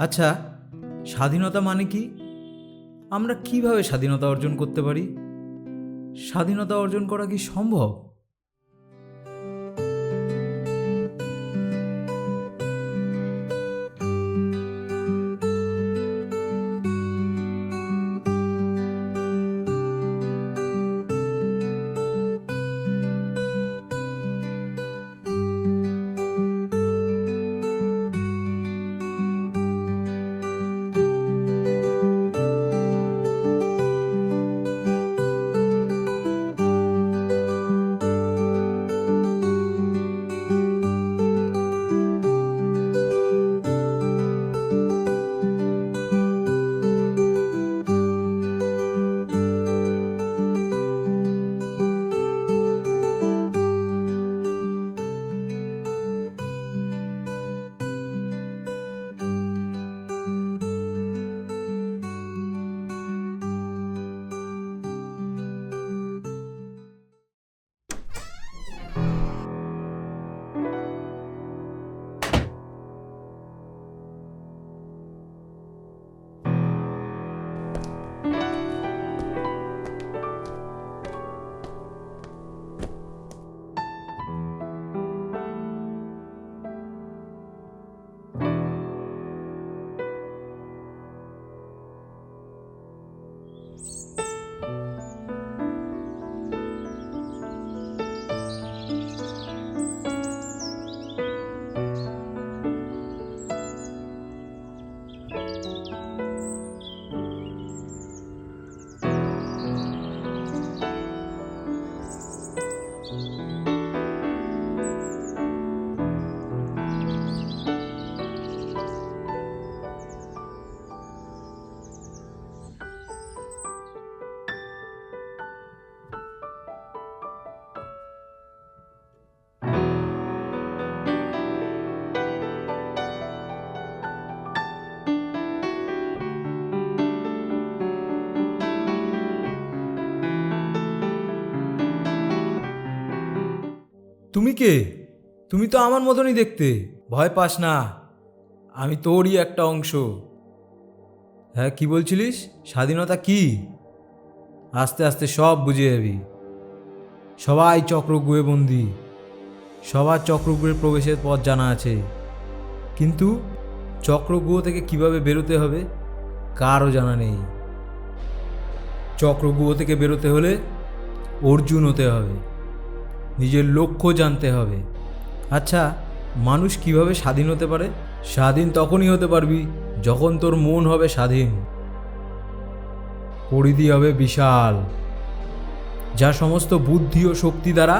আচ্ছা, স্বাধীনতা মানে কি? আমরা কিভাবে স্বাধীনতা অর্জন করতে পারি? স্বাধীনতা অর্জন করা কি সম্ভব? তুমি কে? তুমি তো আমার মতনই দেখতে। ভয় পাস না, আমি তোরই একটা অংশ। হ্যাঁ, কি বলছিলিস? স্বাধীনতা কি? আস্তে আস্তে সব বুঝে যাবি। সবাই চক্রগুহে বন্দি, সবার চক্রগুহে প্রবেশের পথ জানা আছে, কিন্তু চক্রগুহ থেকে কিভাবে বেরোতে হবে কারও জানা নেই। চক্রগুহ থেকে বেরোতে হলে অর্জুন হতে হবে, নিজের লক্ষ্য জানতে হবে। আচ্ছা, মানুষ কিভাবে স্বাধীন হতে পারে? স্বাধীন তখনই হতে পারবি যখন তোর মন হবে স্বাধীন, পরিধি হবে বিশাল, যা সমস্ত বুদ্ধি ও শক্তি দ্বারা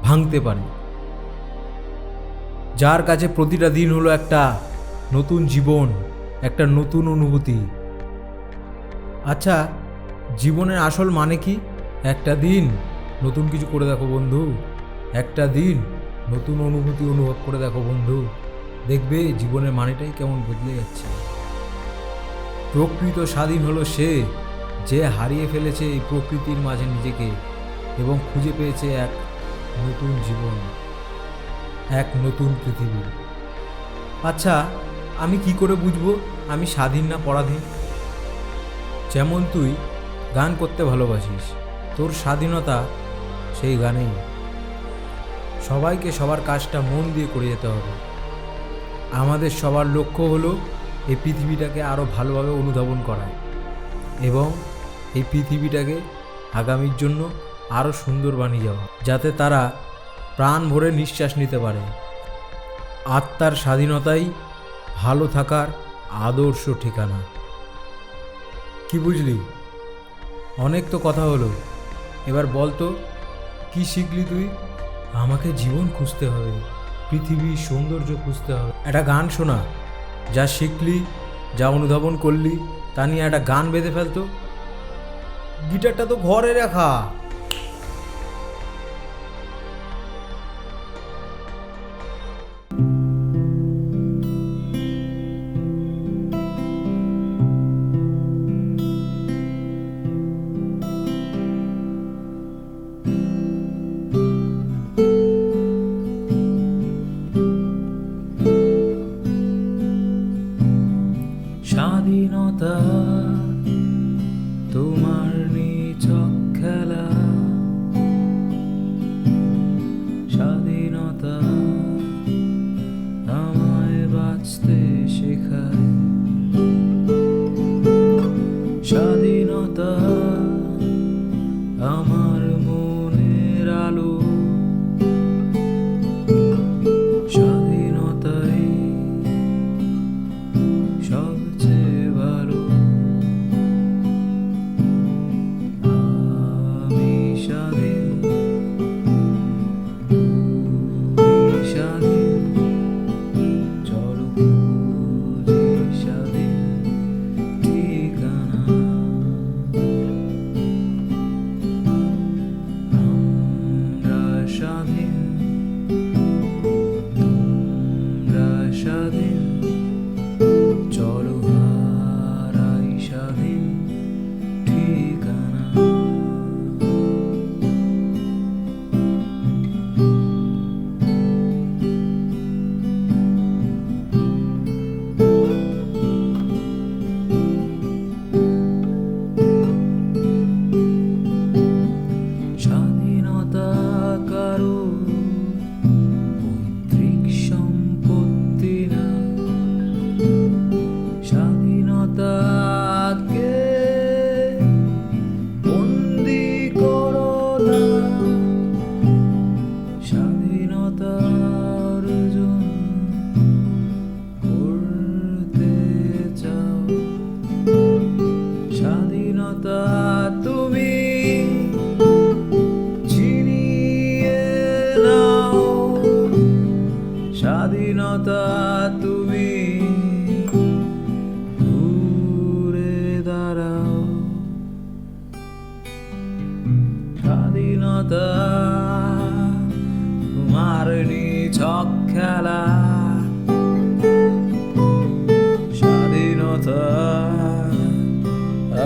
ভাঙতে পারে, যার কাছে প্রতিটা দিন হলো একটা নতুন জীবন, একটা নতুন অনুভূতি। আচ্ছা, জীবনের আসল মানে কি? একটা দিন নতুন কিছু করে দেখো বন্ধু, একটা দিন নতুন অনুভূতি অনুভব করে দেখো বন্ধু, দেখবে জীবনের মানেটাই কেমন বদলে যাচ্ছে। প্রকৃত স্বাধীন হলো সে যে হারিয়ে ফেলেছে এই প্রকৃতির মাঝে নিজেকে এবং খুঁজে পেয়েছে এক নতুন জীবন, এক নতুন পৃথিবী। আচ্ছা, আমি কি করে বুঝবো আমি স্বাধীন না পরাধীন? যেমন তুই গান করতে ভালোবাসিস, তোর স্বাধীনতা সেই গানেই। সবাইকে সবার কাজটা মন দিয়ে করে যেতে হবে। আমাদের সবার লক্ষ্য হলো এই পৃথিবীটাকে আরও ভালোভাবে অনুধাবন করা এবং এই পৃথিবীটাকে আগামীর জন্য আরও সুন্দর বানিয়ে যাওয়া, যাতে তারা প্রাণ ভরে নিঃশ্বাস নিতে পারে। আত্মার স্বাধীনতাই ভালো থাকার আদর্শ ঠিকানা। কি বুঝলি? অনেক তো কথা হলো, এবার বল তো কি শিখলি তুই? আমাকে জীবন খুঁজতে হবে, পৃথিবীর সৌন্দর্য খুঁজতে হবে। একটা গান শোনা, যা শিখলি, যা অনুধাবন করলি তা নিয়ে একটা গান বেঁধে ফেলতো। গিটারটা তো ঘরে রাখা। স্বাধীনতা তোমার নিছক খেলা, স্বাধীনতা আমায় বাঁচতে শেখায়, স্বাধীনতা আমার মনের আলো, স্বাধীনতাই সবচেয়ে ভালো। আমি স্বাধীন, তুমি স্বাধীন, চলো খুঁজি স্বাধীন ঠিকানা। আমরা স্বাধীন, তোমরা স্বাধীন, চলো হারাই স্বাধীন ঠিকানা। স্বাধীনতা কারো পৈতৃক সম্পত্তি না, স্বাধীনতাকে বন্দি করো না, স্বাধীনতা অর্জন করতে চাও, স্বাধীনতা তুমি ছিনিয়ে নাও, স্বাধীনতা তুমি ঘুরে দাঁড়াও, স্বাধীনতা তোমার নিছক খেলা, স্বাধীনতা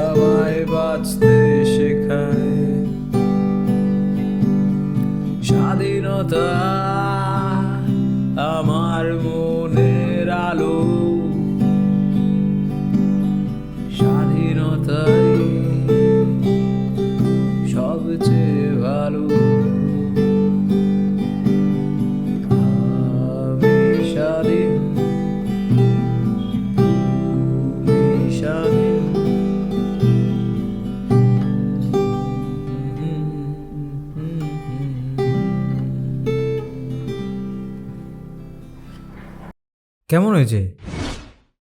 আমায় বাঁচতে শেখায়, স্বাধীনতা আমার মনের আলো, স্বাধীনতাই সবচেয়ে ভালো। আমি স্বাধীন, তুমি স্বাধীন, কেমন হয়েছে?